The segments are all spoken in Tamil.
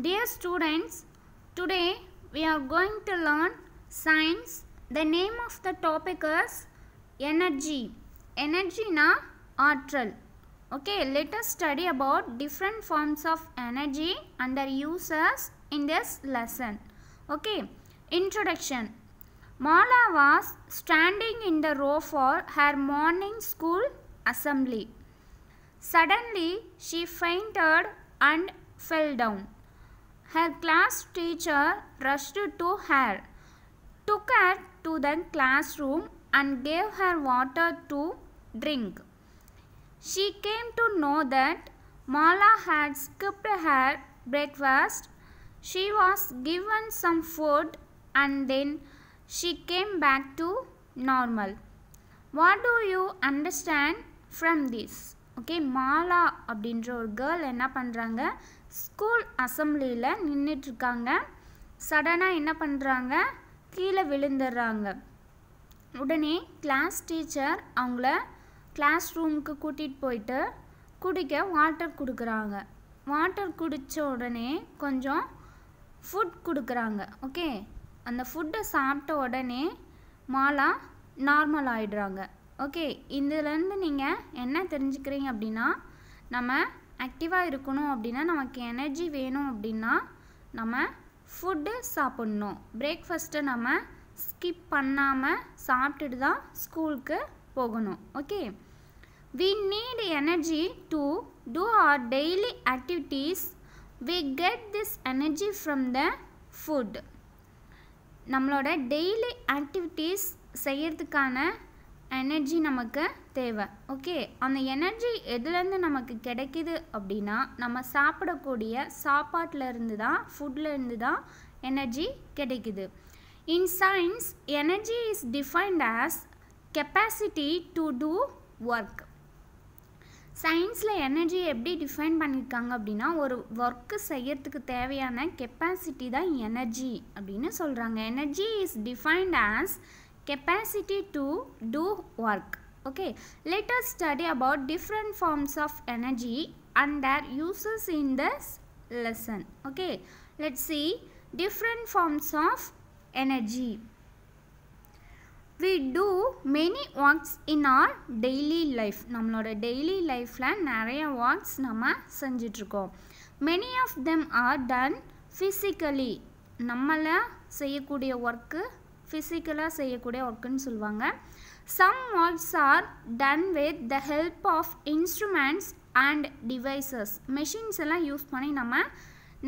Dear students, today we are going to learn science. The name of the topic is energy. Energy na ஆற்றல். Okay, let us study about different forms of energy and their uses in this lesson. Okay, introduction. Mala was standing in the row for her morning school assembly. Suddenly, she fainted and fell down. Her class teacher rushed to her, took her to the classroom and gave her water to drink. She came to know that Mala had skipped her breakfast. She was given some food and then she came back to normal. What do you understand from this? Okay, Mala அப்படின்ற ஒரு கேர்ள் என்ன பண்ணுறாங்க, ஸ்கூல் அசம்பிளியில் நின்றுட்டுருக்காங்க. சடனாக என்ன பண்ணுறாங்க, கீழே விழுந்துடுறாங்க. உடனே கிளாஸ் டீச்சர் அவங்கள கிளாஸ் ரூமுக்கு கூட்டிகிட்டு போயிட்டு குடிக்க வாட்டர் கொடுக்குறாங்க. வாட்டர் குடித்த உடனே கொஞ்சம் ஃபுட் கொடுக்குறாங்க. ஓகே, அந்த ஃபுட்டை சாப்பிட்ட உடனே மாலா நார்மல் ஆகிடுறாங்க. ஓகே, இதுலேருந்து நீங்கள் என்ன தெரிஞ்சுக்கிறீங்க அப்படின்னா, நம்ம ஆக்டிவாக இருக்கணும் அப்படின்னா, நமக்கு எனர்ஜி வேணும் அப்படின்னா நம்ம ஃபுட்டு சாப்பிட்ணும். பிரேக்ஃபாஸ்ட்டை நம்ம ஸ்கிப் பண்ணாமல் சாப்பிட்டுட்டு தான் ஸ்கூலுக்கு போகணும். Okay, we need energy to do our daily activities. We get this energy from the food. நம்மளோட டெய்லி ஆக்டிவிட்டீஸ் செய்யறதுக்கான எனர்ஜி நமக்கு தேவை. ஓகே, அந்த எனர்ஜி எதுலேருந்து நமக்கு கிடைக்கிது அப்படின்னா, நம்ம சாப்பிடக்கூடிய சாப்பாட்டில் தான், ஃபுட்டில் இருந்து தான் எனர்ஜி கிடைக்குது. In science, energy is defined as capacity to do work. சயின்ஸில் எனர்ஜி எப்படி டிஃபைன் பண்ணியிருக்காங்க அப்படின்னா, ஒரு ஒர்க்கு செய்யறதுக்கு தேவையான கெப்பாசிட்டி தான் எனர்ஜி அப்படின்னு சொல்கிறாங்க. Energy is defined as capacity to do work. Okay, let us study about different forms of energy and their uses in this lesson. Okay, let's see different forms of energy. We do many works in our daily life. நம்மளோட daily lifeல நிறைய works நம்ம செஞ்சிட்ருக்கோம். Many of them are done physically. நம்மள செய்யக்கூடிய ஒர்க்கு ஃபிசிக்கலாக செய்யக்கூடிய ஒர்க்குன்னு சொல்லுவாங்க. Some works are done with the help of instruments and devices. Machines எல்லாம் யூஸ் பண்ணி நம்ம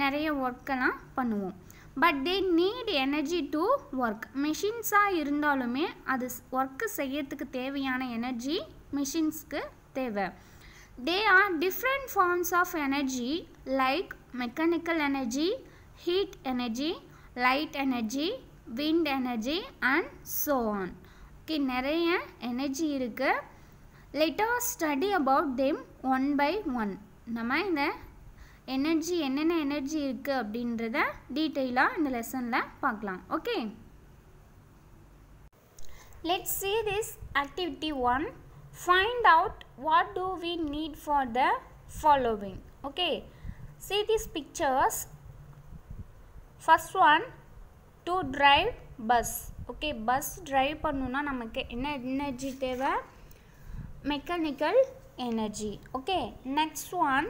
நிறைய ஒர்க்கெல்லாம் பண்ணுவோம். But they need energy to work. மெஷின்ஸாக இருந்தாலுமே அது ஒர்க்கு செய்யறதுக்கு தேவையான எனர்ஜி மெஷின்ஸ்க்கு தேவை. They are different forms of energy like mechanical energy, heat energy, light energy, wind energy and so on. Okay, நிறைய எனர்ஜி இருக்குது. Let us study about them one by one. நம்ம இந்த எனர்ஜி என்னென்ன எனர்ஜி இருக்குது அப்படின்றத டீட்டெயிலாக இந்த லெசனில் பார்க்கலாம். Okay, let's see this activity 1. Find out what do we need for the following. Okay, see these pictures. First one, to drive bus. Okay, bus drive பண்ணணுன்னா நமக்கு என்ன எனர்ஜி தேவை? Mechanical energy. Okay, next one,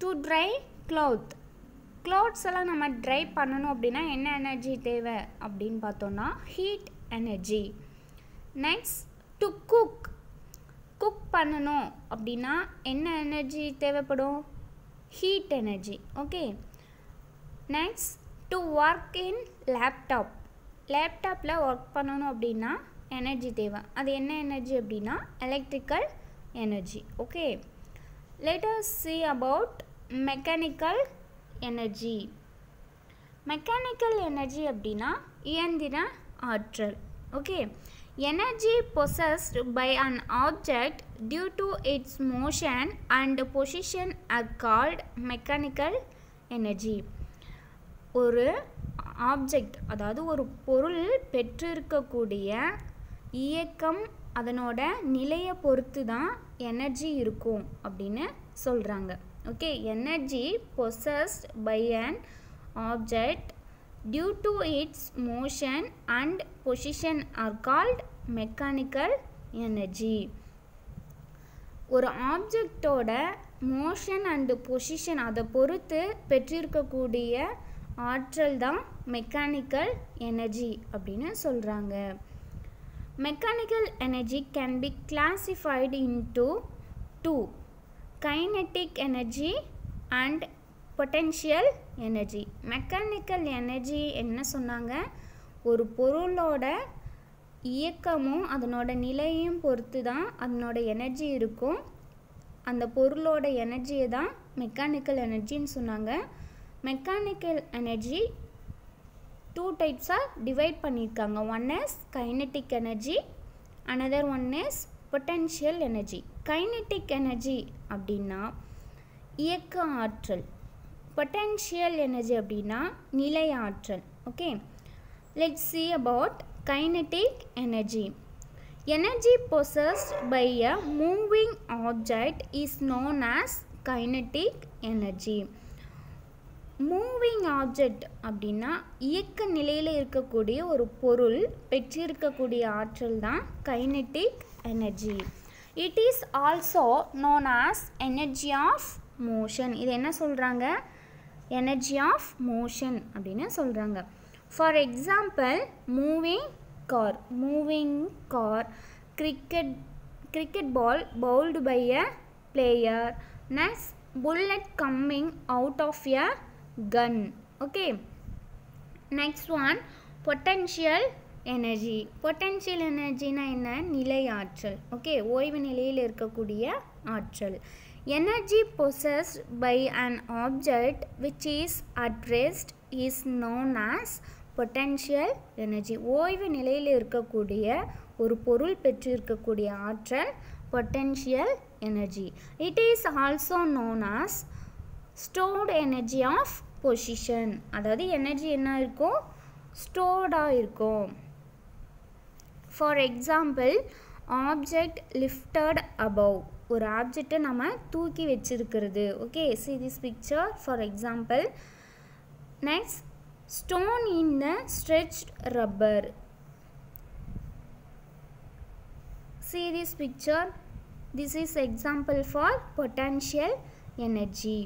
to drive cloth. Clothes எல்லாம் நம்ம ட்ரைவ் பண்ணணும் அப்படின்னா என்ன எனர்ஜி தேவை அப்படின்னு பார்த்தோன்னா heat energy. Next, to cook. Cook பண்ணணும் அப்படின்னா என்ன எனர்ஜி தேவைப்படும்? Heat energy. Okay, next, to work in laptop. லேப்டாப்பில் ஒர்க் பண்ணணும் அப்படின்னா எனர்ஜி தேவை. அது என்ன எனர்ஜி அப்படின்னா electrical energy. Okay, let us see about mechanical energy. Mechanical energy அப்படின்னா இயந்திர ஆற்றல். Okay, energy possessed by an object due to its motion and position are called mechanical energy. ஒரு ஆப்ஜெக்ட், அதாவது ஒரு பொருள் பெற்றிருக்கக்கூடிய இயக்கம், அதனோட நிலையை பொறுத்து தான் எனர்ஜி இருக்கும் அப்படின்னு சொல்கிறாங்க. Okay, energy possessed by an object due to its motion and position are called mechanical energy. ஒரு ஆப்ஜெக்டோட மோஷன் அண்டு பொசிஷன் அதை பொறுத்து பெற்றிருக்கக்கூடிய ஆற்றல் தான் மெக்கானிக்கல் எனர்ஜி அப்படின்னு சொல்கிறாங்க. Mechanical energy can be classified into two, kinetic energy and potential energy. Mechanical energy என்ன சொன்னாங்க, ஒரு பொருளோட இயக்கமும் அதனோட நிலையும் பொறுத்து தான் அதனோட எனர்ஜி இருக்கும். அந்த பொருளோட எனர்ஜியை தான் மெக்கானிக்கல் எனர்ஜின்னு சொன்னாங்க. மெக்கானிக்கல் எனர்ஜி டூ டைப்ஸாக டிவைட் பண்ணியிருக்காங்க. One is kinetic energy, another one is potential energy. Kinetic energy அப்படின்னா இயக்க ஆற்றல், பொட்டென்ஷியல் எனர்ஜி அப்படின்னா நிலை ஆற்றல். Okay, let's see about kinetic energy. Energy possessed by a moving object is known as kinetic energy. Moving object அப்படின்னா இயக்க நிலையில் இருக்கக்கூடிய ஒரு பொருள் பெற்றிருக்கக்கூடிய ஆற்றல் தான் kinetic energy. It is also known as energy of motion. இது என்ன சொல்கிறாங்க, எனர்ஜி ஆஃப் மோஷன் அப்படின்னு சொல்கிறாங்க. For example, moving car, cricket ball bowled by a player, next bullet coming out of a gun. Okay, next one potential energy. Potential energy na enna, நிலை ஆற்றல். ஓகே, ஓய்வு நிலையில் இருக்கக்கூடிய ஆற்றல். Energy possessed by an object which is at rest is known as potential energy. ஓய்வு நிலையில் இருக்கக்கூடிய ஒரு பொருள் பெற்றிருக்கக்கூடிய ஆற்றல் potential energy. It is also known as stored energy of position. அதாவது எனர்ஜி என்ன இருக்கும், ஸ்டோர்டாக இருக்கும். For example, object lifted above, ஒரு ஆப்ஜெக்டை நம்ம தூக்கி வச்சிருக்கிறது. Okay, see this picture for example. Next, stone in the stretched rubber. See this picture. This is example for potential energy.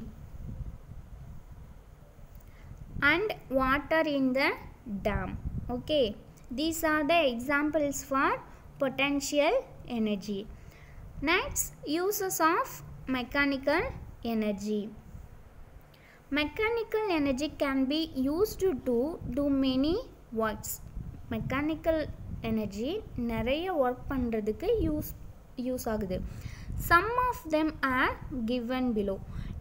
And water in the dam. Okay, these are the examples for potential energy. Next, uses of mechanical energy. Mechanical energy can be used to do many works. Mechanical energy நிறைய ஒர்க் பண்ணுறதுக்கு யூஸ் ஆகுது. Some of them are given below.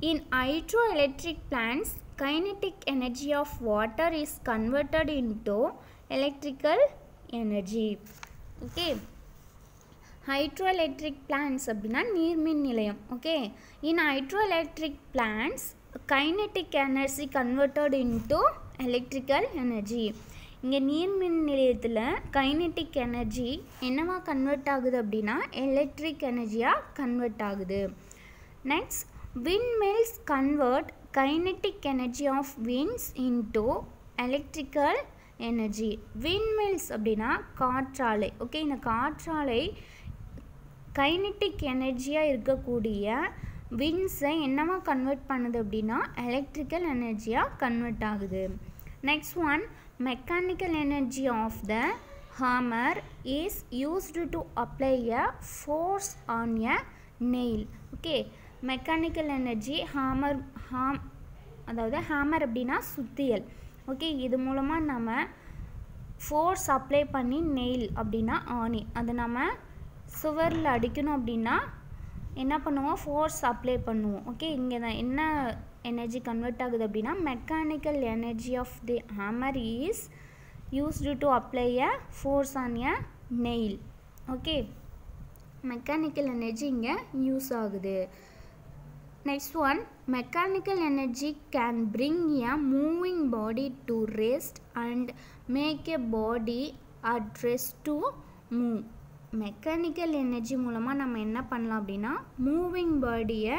In hydroelectric plants, kinetic energy of water is converted into electrical energy. Okay, hydroelectric plants அப்படின்னா நீர்மின் நிலையம். Okay, in hydroelectric plants, kinetic energy converted into electrical energy. இங்கே நீர்மின் நிலையத்தில் கைனெட்டிக் எனர்ஜி என்னவா கன்வெர்ட் ஆகுது அப்படின்னா எலக்ட்ரிக் எனர்ஜியாக கன்வெர்ட் ஆகுது. Next, windmills convert kinetic energy of winds into electrical energy. windmills அப்படின்னா காற்றாலை. ஓகே, இந்த காற்றாலை கைனெட்டிக் எனர்ஜியாக இருக்கக்கூடிய விண்ட்ஸை என்னவா கன்வெர்ட் பண்ணுது அப்படின்னா எலக்ட்ரிக்கல் எனர்ஜியாக கன்வெர்ட் ஆகுது. Next one, mechanical energy of the hammer is used to apply a force on a nail. Okay, mechanical energy அதாவது ஹேமர் அப்படின்னா சுத்தியல். ஓகே, இது மூலமாக நம்ம ஃபோர்ஸ் அப்ளை பண்ணி நெயில் அப்படின்னா ஆணி, அது நம்ம சுவரில் அடிக்கணும் அப்படின்னா என்ன பண்ணுவோம், ஃபோர்ஸ் அப்ளை பண்ணுவோம். ஓகே, இங்கே தான் என்ன எனர்ஜி கன்வெர்ட் ஆகுது அப்படின்னா mechanical energy of the hammer is used to apply a force on a nail. Okay, mechanical energy இங்கே யூஸ் ஆகுது. Next one, mechanical energy can bring a moving body to rest and make a body at rest to move. Mechanical energy மூலமாக நம்ம என்ன பண்ணலாம் அப்படின்னா மூவிங் பாடியை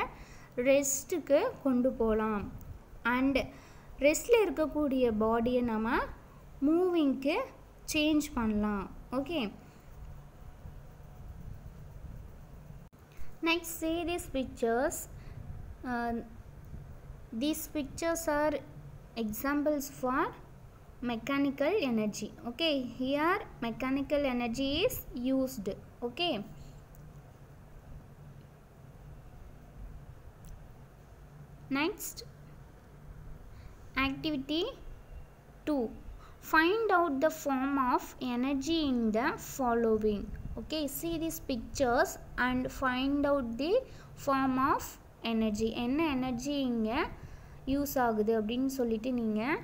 ரெஸ்ட்டுக்கு கொண்டு போகலாம். அண்ட் ரெஸ்ட்டில் இருக்கக்கூடிய பாடியை நம்ம மூவிங்க்கு சேஞ்ச் பண்ணலாம். Okay, next see these pictures. These pictures are examples for mechanical energy. Okay, here mechanical energy is used. Okay, next activity 2, find out the form of energy in the following. Okay, see these pictures and find out the form of energy. என்ன எனர்ஜி இங்கே யூஸ் ஆகுது அப்படின்னு சொல்லிட்டு நீங்கள்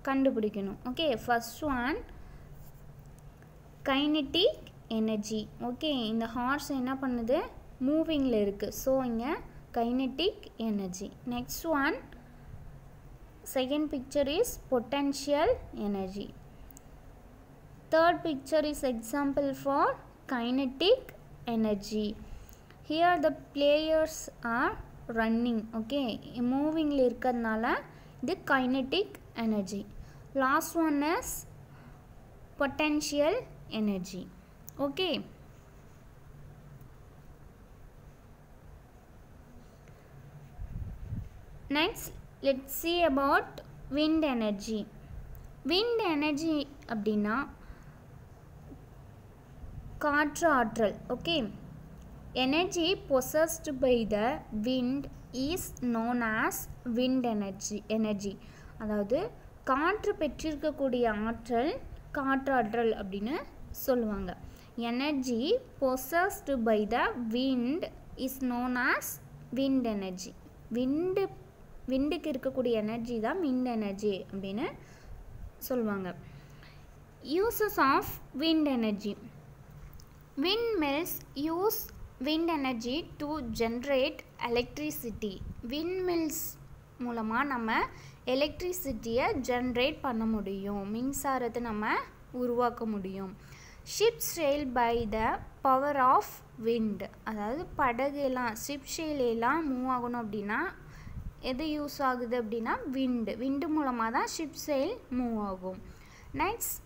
கண்டுபிடிக்கணும். Okay, first one kinetic energy. Okay, இந்த ஹார்ஸ் என்ன பண்ணுது, மூவிங்கில் இருக்குது. ஸோ இங்கே kinetic energy. Next one second picture is potential energy. Third picture is example for kinetic energy. Here the players are running. Okay, moving la irukadnala the kinetic energy. Last one is potential energy. Okay, next let's see about wind energy. Wind energy அப்படின்னா காற்று ஆற்றல். Okay, energy possessed by the wind is known as wind energy. அதாவது காற்று பெற்றிருக்கக்கூடிய ஆற்றல் காற்றாற்றல் அப்படின்னு சொல்லுவாங்க. energy possessed by the wind is known as wind energy. விண்டுக்கு இருக்கக்கூடிய எனர்ஜி தான் விண்ட் எனர்ஜி அப்படின்னு சொல்லுவாங்க. Uses of wind energy. Wind mills use wind energy to generate electricity. Wind mills மூலமாக நம்ம எலக்ட்ரிசிட்டியை ஜென்ரேட் பண்ண முடியும், மின்சாரத்தை நம்ம உருவாக்க முடியும். Ships sail by the power of wind. அதாவது படகுலாம் ஷிப் செயிலெல்லாம் மூவ் ஆகணும் அப்படின்னா எது யூஸ் ஆகுது அப்படின்னா விண்டு மூலமாக தான் ஷிப் செயில் மூவ் ஆகும். Next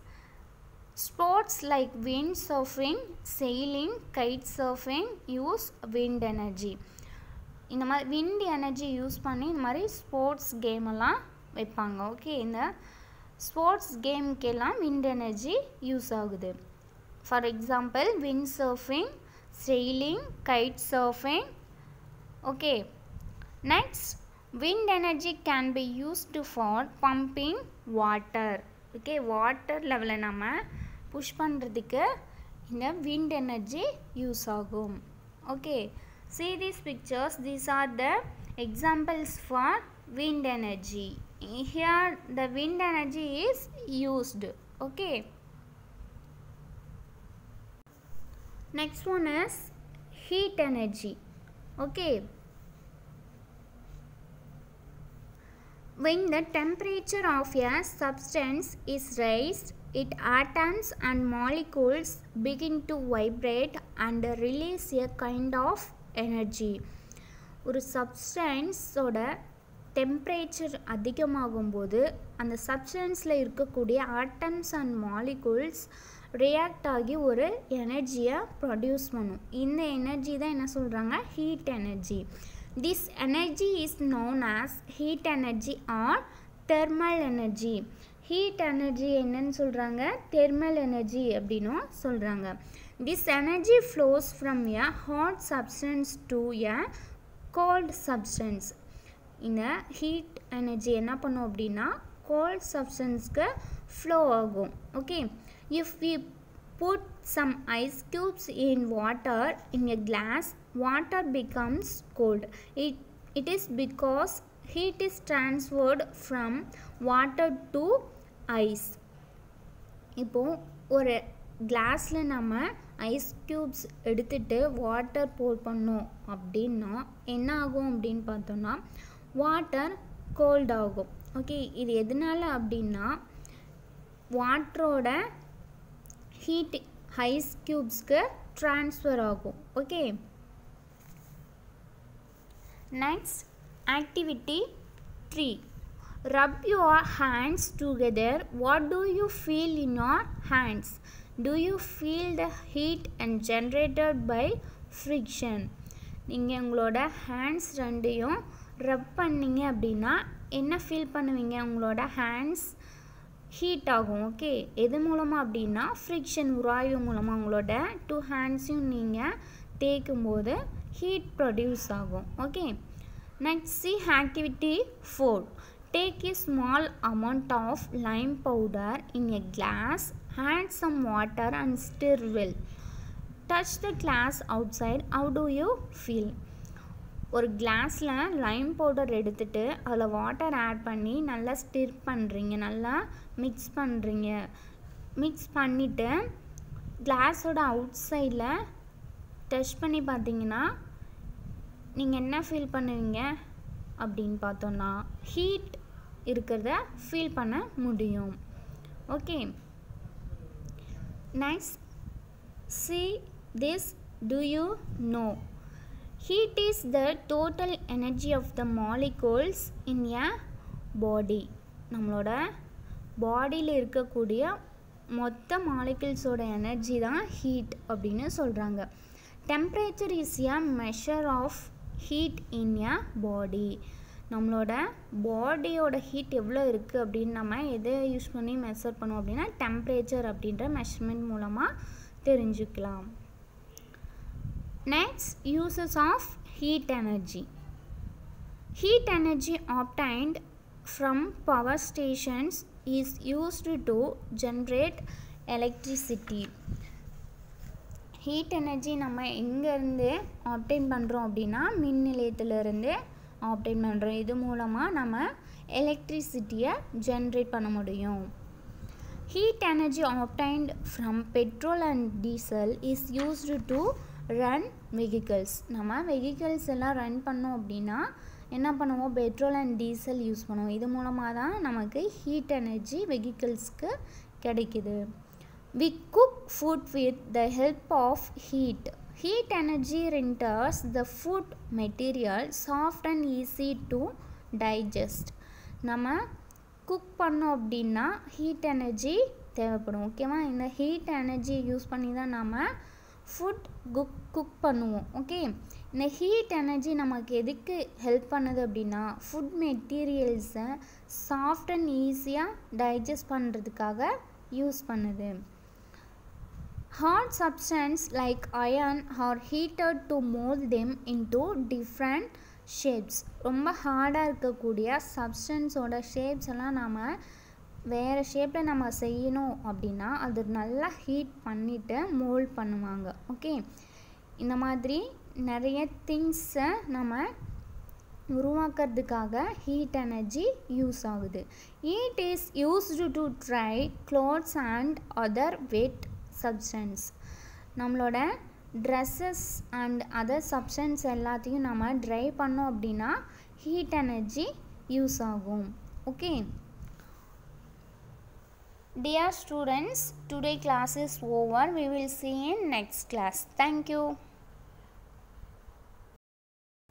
sports like wind surfing, sailing, guide surfing use wind energy. இந்த மாதிரி விண்ட் எனர்ஜி யூஸ் பண்ணி இந்த மாதிரி ஸ்போர்ட்ஸ் கேமெல்லாம் வைப்பாங்க. ஓகே, இந்த ஸ்போர்ட்ஸ் கேமுக்கெல்லாம் விண்ட் எனர்ஜி யூஸ் ஆகுது. For example wind surfing, sailing, guide surfing. Okay, next wind energy can be used for pumping water. Okay, water level நம்ம push பண்ணுறதுக்கு இந்த wind energy யூஸ் ஆகும். Okay, see these pictures. These are the examples for wind energy. Here the wind energy is used. Okay, next one is heat energy. Okay, when the temperature of a substance is raised, its atoms and molecules begin to vibrate and release a kind of energy. ஒரு சப்ஸ்டன்ஸோட டெம்பரேச்சர் அதிகமாகும்போது அந்த சப்ஸ்டன்ஸில் இருக்கக்கூடிய ஆட்டம்ஸ் அண்ட் மாலிகூல்ஸ் ரியாக்ட் ஆகி ஒரு எனர்ஜியை ப்ரொடியூஸ் பண்ணும். இந்த எனர்ஜி தான் என்ன சொல்கிறாங்க, heat energy. This energy is known as heat energy or thermal energy. Heat energy என்னன்னு சொல்கிறாங்க, thermal energy அப்படின்னும் சொல்கிறாங்க. This energy flows from a hot substance to a cold substance. இந்த heat energy என்ன பண்ணும் அப்படின்னா cold substanceக்கு flow ஆகும். Okay, if we put some ice cubes in water in a glass, water becomes cold. It is because heat is transferred from water to ice. இப்போ ஒரு கிளாஸில் நம்ம ஐஸ் க்யூப்ஸ் எடுத்துகிட்டு வாட்டர் போர் பண்ணோம் அப்படின்னா என்ன ஆகும் அப்படின்னு பார்த்தோன்னா வாட்டர் கோல்ட் ஆகும். ஓகே, இது எதனால் அப்படின்னா வாட்டரோட ஹீட் ஐஸ் க்யூப்ஸ்க்கு ட்ரான்ஸ்ஃபர் ஆகும். Okay, next activity 3, Rub your hands together. What do you feel in your hands? Do you feel the heat and generated by friction? நீங்கள் உங்களோட ஹேண்ட்ஸ் ரெண்டையும் ரப் பண்ணிங்க அப்படின்னா என்ன ஃபீல் பண்ணுவீங்க? உங்களோட ஹேண்ட்ஸ் ஹீட் ஆகும். ஓகே, எது மூலமாக அப்படின்னா ஃப்ரிக்ஷன், உராய்வு மூலமாக உங்களோட 2 ஹேண்ட்ஸையும் நீங்கள் தேய்க்கும்போது ஹீட் ப்ரொடியூஸ் ஆகும். Okay, next see activity 4. Take a small amount of lime powder in a glass, add some water and stir well. Touch the glass outside. How do you feel? ஒரு கிளாஸில் லைம் பவுடர் எடுத்துகிட்டு அதில் வாட்டர் ஆட் பண்ணி நல்லா ஸ்டிர் பண்ணுறீங்க, நல்லா மிக்ஸ் பண்ணுறீங்க. மிக்ஸ் பண்ணிவிட்டு கிளாஸோட அவுட் சைடில் டச் பண்ணி பார்த்தீங்கன்னா நீங்கள் என்ன ஃபீல் பண்ணுவீங்க அப்படின்னு பார்த்தோன்னா ஹீட் இருக்கிறத ஃபீல் பண்ண முடியும். Okay, next see this. Do you know? Heat is the total energy of the molecules in a body. நம்மளோட பாடியில் இருக்கக்கூடிய மொத்த மாலிகுல்ஸோட எனர்ஜி தான் ஹீட் அப்படின்னு சொல்கிறாங்க. Temperature is a measure of heat in a body. நம்மளோட பாடியோட ஹீட் எவ்வளோ இருக்குது அப்படின்னு நம்ம எதை யூஸ் பண்ணி மெஷர் பண்ணுவோம் அப்படின்னா டெம்பரேச்சர் அப்படின்ற மெஷர்மெண்ட் மூலமாக தெரிஞ்சுக்கலாம். Next uses of heat energy. Heat energy obtained from power stations is used to generate electricity. Heat energy நம்ம எங்கேருந்து ஆப்டைன் பண்ணுறோம் அப்படின்னா மின் நிலையத்திலிருந்து ஆப்டைன் பண்ணுறோம். இது மூலமாக நம்ம எலக்ட்ரிசிட்டியை ஜென்ரேட் பண்ண முடியும். Heat energy obtained from petrol and diesel is used to run vehicles. நம்ம வெஹிக்கிள்ஸ் எல்லாம் ரன் பண்ணோம் அப்படின்னா என்ன பண்ணுவோம்? பெட்ரோல் அண்ட் டீசல் யூஸ் பண்ணுவோம். இது மூலமாக தான் நமக்கு ஹீட் எனர்ஜி வெஹிக்கிள்ஸ்க்கு கிடைக்குது. We cook food with the help of heat. Heat energy renders the food material soft and easy to digest. நம்ம குக் பண்ணோம் அப்படின்னா ஹீட் எனர்ஜி தேவைப்படும். ஓகேவா? இந்த ஹீட் எனர்ஜி யூஸ் பண்ணி தான் நம்ம ஃபுட் குக் பண்ணுவோம். ஓகே, இந்த ஹீட் எனர்ஜி நமக்கு எதுக்கு ஹெல்ப் பண்ணுது அப்படின்னா ஃபுட் மெட்டீரியல்ஸை சாஃப்ட் அண்ட் ஈஸியாக டைஜஸ்ட் பண்ணுறதுக்காக யூஸ் பண்ணுது. Hard substance like iron are heated to mould them into different shapes. ரொம்ப ஹார்டாக இருக்கக்கூடிய சப்ஸ்டன்ஸோட ஷேப்ஸ் எல்லாம் நாம் வேறு ஷேப்பில் நம்ம செய்யணும் அப்படின்னா அது நல்லா ஹீட் பண்ணிவிட்டு மோல்ட் பண்ணுவாங்க. ஓகே, இந்த மாதிரி நிறைய திங்ஸை நம்ம உருவாக்குறதுக்காக ஹீட் எனர்ஜி யூஸ் ஆகுது. Heat is used to try clothes and other wet substance. நம்மளோட ட்ரெஸ்ஸஸ் அண்ட் அதர் சப்ஸ்டன்ஸ் எல்லாத்தையும் நம்ம ட்ரை பண்ணோம் அப்படின்னா ஹீட் எனர்ஜி யூஸ் ஆகும். Okay, dear students, today class is over. We will see in next class. Thank you.